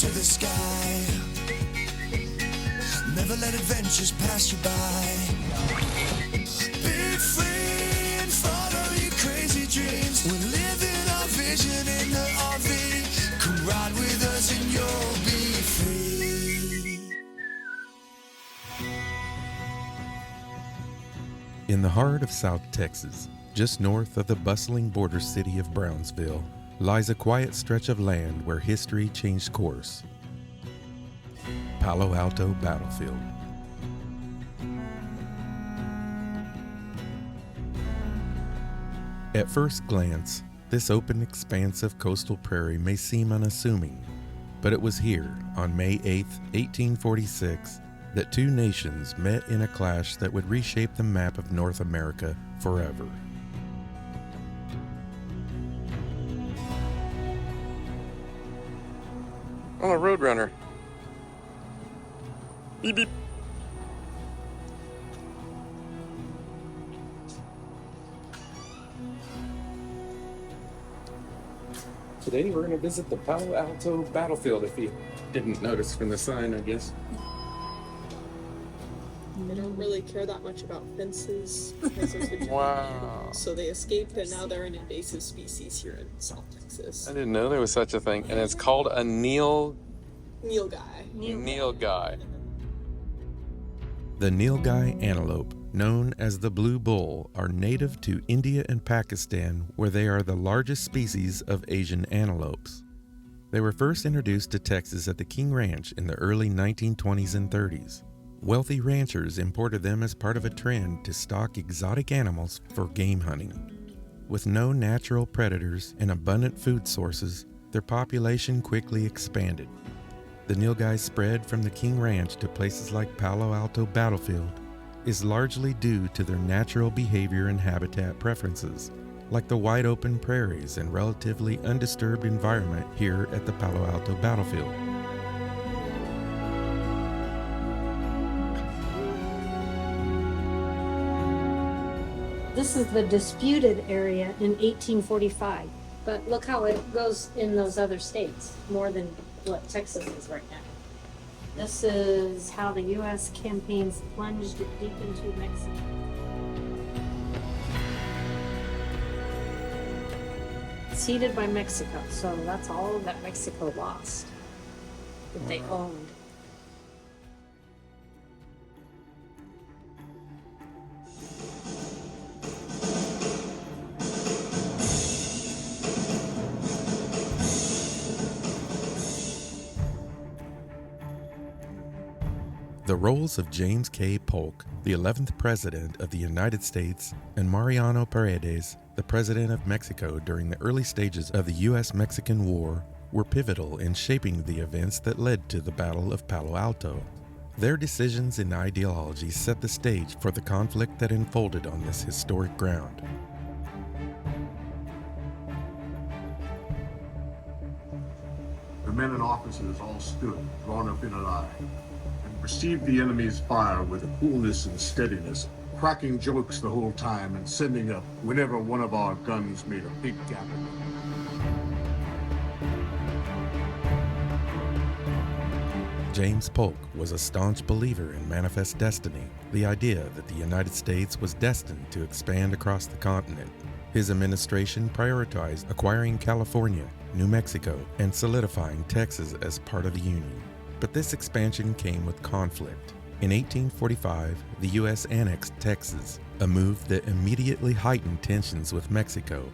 to the sky. Never let adventures pass you by. Be free and follow your crazy dreams. We're living our vision in the RV. Come ride with us and you'll be free. In the heart of South Texas, just north of the bustling border city of Brownsville, lies a quiet stretch of land where history changed course. Palo Alto Battlefield. At first glance, this open expanse of coastal prairie may seem unassuming, but it was here, on May 8, 1846, that two nations met in a clash that would reshape the map of North America forever. On a Roadrunner. Beep beep. Today we're going to visit the Palo Alto Battlefield, if you didn't notice from the sign, I guess. They don't really care that much about fences. Wow. So they escaped, and now they're an invasive species here in South Texas. I didn't know there was such a thing. And it's called a nilgai. Nilgai. The nilgai antelope, known as the blue bull, are native to India and Pakistan, where they are the largest species of Asian antelopes. They were first introduced to Texas at the King Ranch in the early 1920s and 30s. Wealthy ranchers imported them as part of a trend to stock exotic animals for game hunting. With no natural predators and abundant food sources, their population quickly expanded. The nilgai spread from the King Ranch to places like Palo Alto Battlefield is largely due to their natural behavior and habitat preferences, like the wide open prairies and relatively undisturbed environment here at the Palo Alto Battlefield. This is the disputed area in 1845, but look how it goes in those other states, more than what Texas is right now. This is how the U.S. campaigns plunged deep into Mexico. Ceded by Mexico, so that's all that Mexico lost, that they owned. The roles of James K. Polk, the 11th President of the United States, and Mariano Paredes, the President of Mexico during the early stages of the U.S. Mexican War, were pivotal in shaping the events that led to the Battle of Palo Alto. Their decisions and ideologies set the stage for the conflict that unfolded on this historic ground. The men and officers all stood, drawn up in a line, and received the enemy's fire with coolness and steadiness, cracking jokes the whole time and sending up whenever one of our guns made a big gap. James Polk was a staunch believer in manifest destiny, the idea that the United States was destined to expand across the continent. His administration prioritized acquiring California, New Mexico, and solidifying Texas as part of the Union. But this expansion came with conflict. In 1845, the U.S. annexed Texas, a move that immediately heightened tensions with Mexico,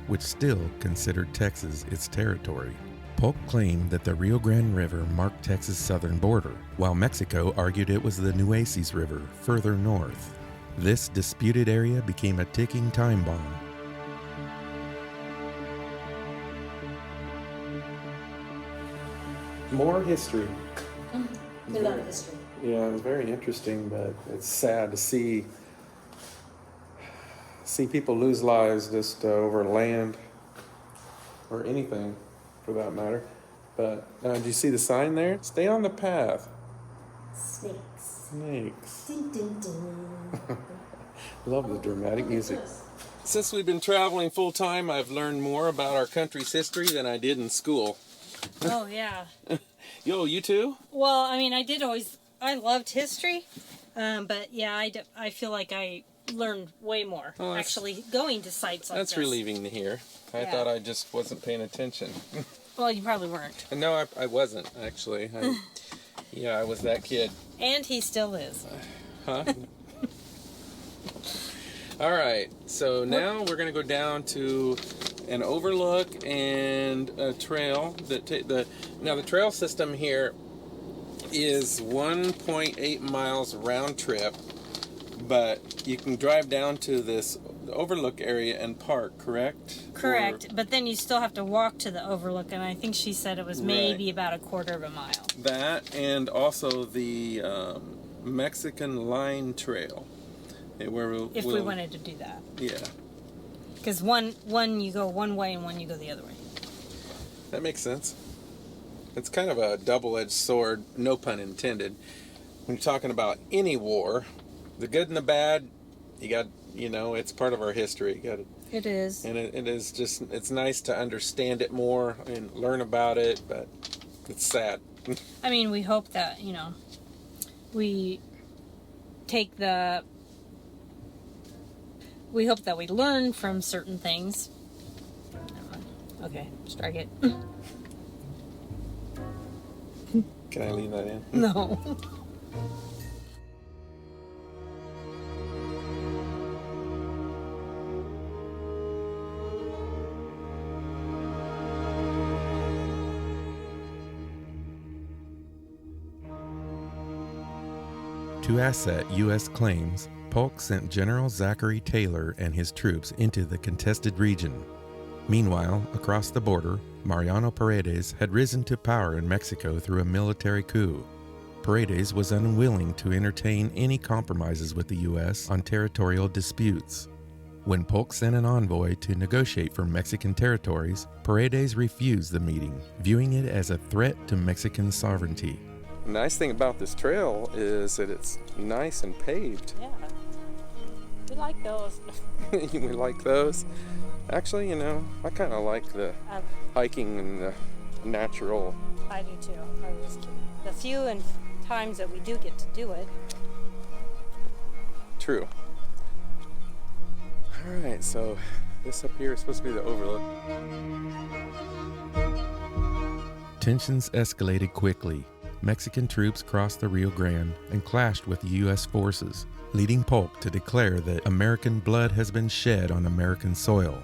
which still considered Texas its territory. Polk claimed that the Rio Grande River marked Texas' southern border, while Mexico argued it was the Nueces River further north. This disputed area became a ticking time bomb. More history. We love history. Yeah, it's very interesting, but it's sad to see people lose lives just over land or anything for that matter. But did you see the sign there? Stay on the path. Snakes. Ding, ding, ding. Love the dramatic music. Since we've been traveling full time, I've learned more about our country's history than I did in school. Oh, yeah. Yo, you too? Well, I mean, I loved history, but yeah, I feel like I learned way more actually going to sites like this. That's relieving to hear. I thought I just wasn't paying attention. Well, you probably weren't. No, I wasn't, actually. I was that kid. And he still is. Huh? All right, so now we're going to go down to an overlook and a trail. Now, the trail system here is 1.8 miles round trip, but you can drive down to this overlook area and park, correct? Correct, but then you still have to walk to the overlook, and I think she said it was maybe about a quarter of a mile. That, and also the Mexican Line Trail. If we wanted to do that. Yeah. Because one you go one way and one you go the other way. That makes sense. It's kind of a double-edged sword, no pun intended. When you're talking about any war, the good and the bad, you got, it's part of our history. It is. And it is just, it's nice to understand it more and learn about it, but it's sad. I mean, we hope that, we take we hope that we learn from certain things. Okay, strike it. Can I leave that in? No. To asset U.S. claims, Polk sent General Zachary Taylor and his troops into the contested region. Meanwhile, across the border, Mariano Paredes had risen to power in Mexico through a military coup. Paredes was unwilling to entertain any compromises with the U.S. on territorial disputes. When Polk sent an envoy to negotiate for Mexican territories, Paredes refused the meeting, viewing it as a threat to Mexican sovereignty. The nice thing about this trail is that it's nice and paved. Yeah. We like those. We like those. Actually, I kind of like the hiking and the natural. I do too. I just kidding. The few times that we do get to do it. True. All right, so this up here is supposed to be the overlook. Tensions escalated quickly. Mexican troops crossed the Rio Grande and clashed with U.S. forces, leading Polk to declare that American blood has been shed on American soil.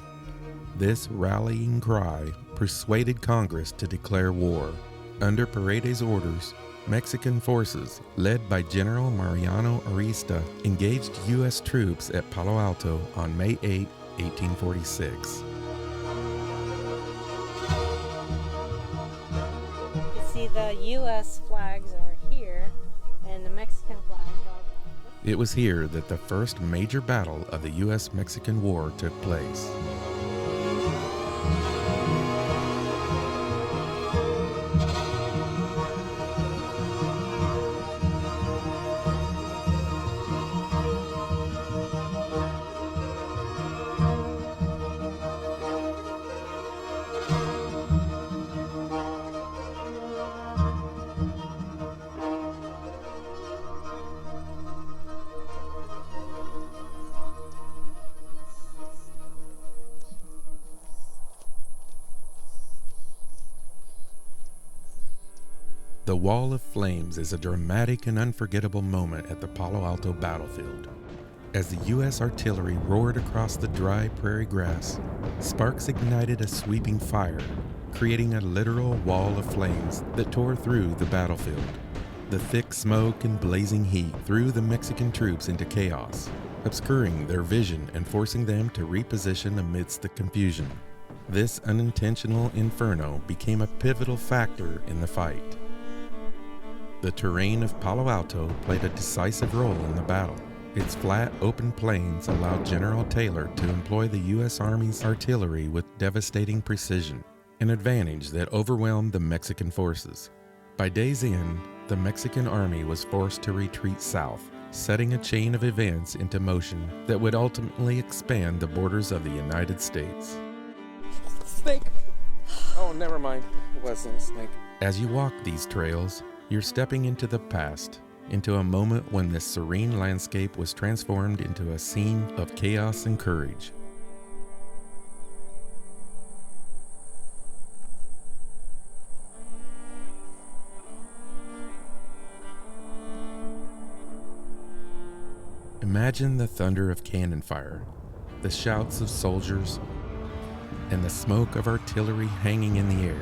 This rallying cry persuaded Congress to declare war. Under Paredes' orders, Mexican forces, led by General Mariano Arista, engaged U.S. troops at Palo Alto on May 8, 1846. The U.S. flags are here, and the Mexican flags are... It was here that the first major battle of the U.S. Mexican War took place. The Wall of Flames is a dramatic and unforgettable moment at the Palo Alto battlefield. As the U.S. artillery roared across the dry prairie grass, sparks ignited a sweeping fire, creating a literal wall of flames that tore through the battlefield. The thick smoke and blazing heat threw the Mexican troops into chaos, obscuring their vision and forcing them to reposition amidst the confusion. This unintentional inferno became a pivotal factor in the fight. The terrain of Palo Alto played a decisive role in the battle. Its flat, open plains allowed General Taylor to employ the U.S. Army's artillery with devastating precision, an advantage that overwhelmed the Mexican forces. By day's end, the Mexican army was forced to retreat south, setting a chain of events into motion that would ultimately expand the borders of the United States. Snake. Oh, never mind. It wasn't a snake. As you walk these trails, you're stepping into the past, into a moment when this serene landscape was transformed into a scene of chaos and courage. Imagine the thunder of cannon fire, the shouts of soldiers, and the smoke of artillery hanging in the air.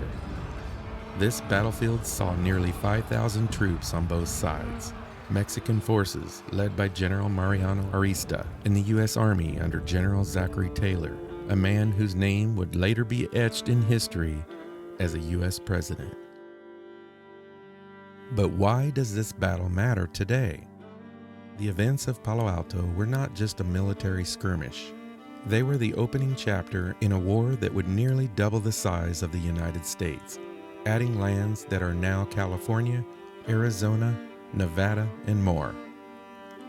This battlefield saw nearly 5,000 troops on both sides. Mexican forces led by General Mariano Arista and the U.S. Army under General Zachary Taylor, a man whose name would later be etched in history as a U.S. president. But why does this battle matter today? The events of Palo Alto were not just a military skirmish. They were the opening chapter in a war that would nearly double the size of the United States, adding lands that are now California, Arizona, Nevada, and more.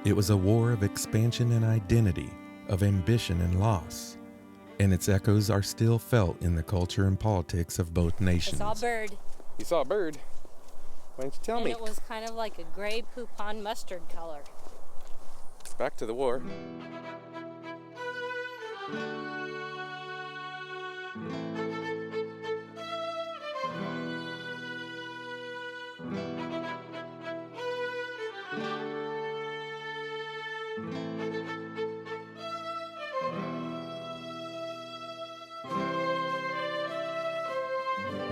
It was a war of expansion and identity, of ambition and loss, and its echoes are still felt in the culture and politics of both nations. I saw a bird. You saw a bird? Why didn't you tell me? And it was kind of like a gray poupon mustard color. Back to the war.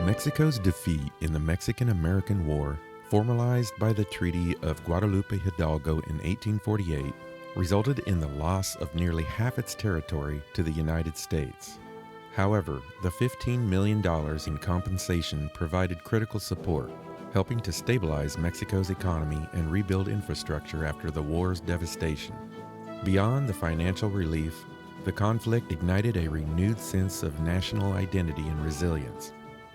Mexico's defeat in the Mexican-American War, formalized by the Treaty of Guadalupe Hidalgo in 1848, resulted in the loss of nearly half its territory to the United States. However, the $15 million in compensation provided critical support, helping to stabilize Mexico's economy and rebuild infrastructure after the war's devastation. Beyond the financial relief, the conflict ignited a renewed sense of national identity and resilience,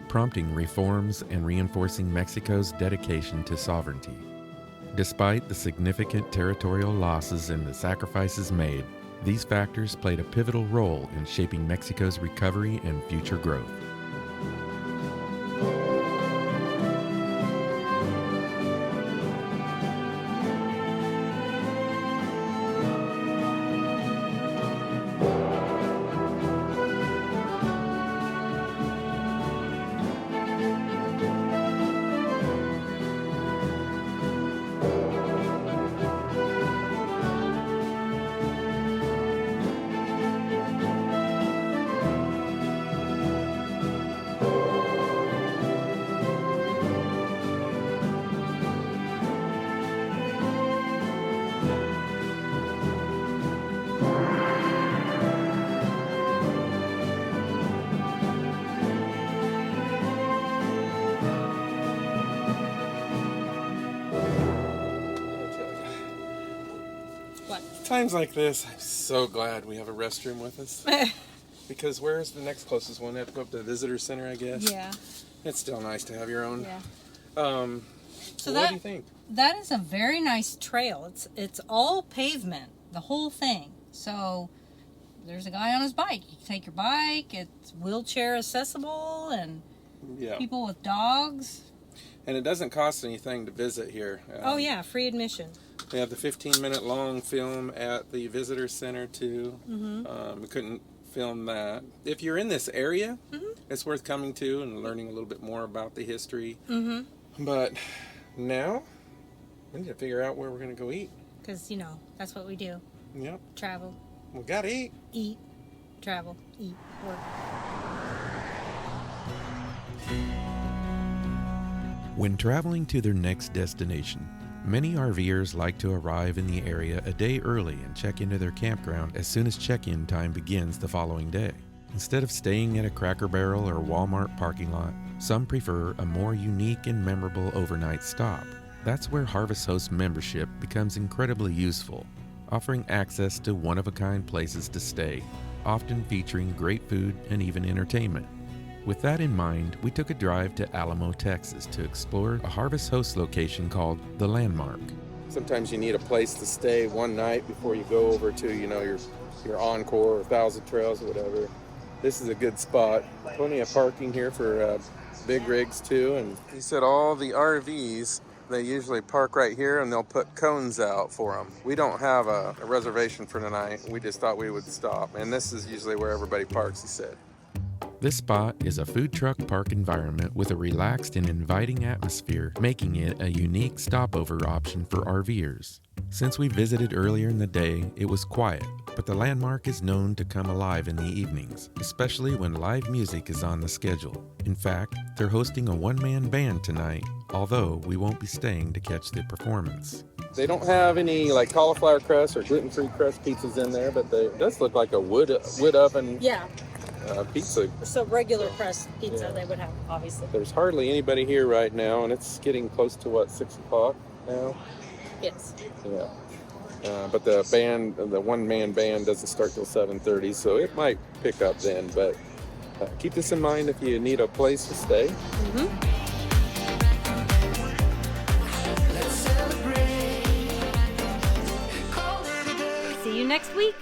prompting reforms and reinforcing Mexico's dedication to sovereignty. Despite the significant territorial losses and the sacrifices made, these factors played a pivotal role in shaping Mexico's recovery and future growth. Times like this, I'm so glad we have a restroom with us. Because where's the next closest one? I have to go up to the visitor center, I guess. Yeah. It's still nice to have your own. Yeah. So what do you think? That is a very nice trail. It's all pavement, the whole thing. So there's a guy on his bike. You can take your bike. It's wheelchair accessible, and people with dogs. And it doesn't cost anything to visit here. Oh yeah, free admission. We have the 15-minute long film at the visitor center too. We couldn't film that. If you're in this area, it's worth coming to and learning a little bit more about the history. But now, we need to figure out where we're going to go eat. Because, that's what we do. Yep. Travel. We got to eat. Eat. Travel. Eat. Work. When traveling to their next destination, many RVers like to arrive in the area a day early and check into their campground as soon as check-in time begins the following day. Instead of staying at a Cracker Barrel or Walmart parking lot, some prefer a more unique and memorable overnight stop. That's where Harvest Host membership becomes incredibly useful, offering access to one-of-a-kind places to stay, often featuring great food and even entertainment. With that in mind, we took a drive to Alamo, Texas to explore a Harvest Host location called The Landmark. Sometimes you need a place to stay one night before you go over to, your Encore or Thousand Trails or whatever. This is a good spot. Plenty of parking here for big rigs too. And he said all the RVs, they usually park right here and they'll put cones out for them. We don't have a reservation for tonight. We just thought we would stop. And this is usually where everybody parks, he said. This spot is a food truck park environment with a relaxed and inviting atmosphere, making it a unique stopover option for RVers. Since we visited earlier in the day, it was quiet, but the landmark is known to come alive in the evenings, especially when live music is on the schedule. In fact, they're hosting a one-man band tonight, although we won't be staying to catch the performance. They don't have any like cauliflower crust or gluten-free crust pizzas in there, but it does look like a wood oven Yeah. Pizza. So regular crust pizza they would have, obviously. There's hardly anybody here right now, and it's getting close to 6 o'clock now. Yes. Yeah. But the band, the one-man band, doesn't start till 7:30, so it might pick up then. But keep this in mind if you need a place to stay. See you next week.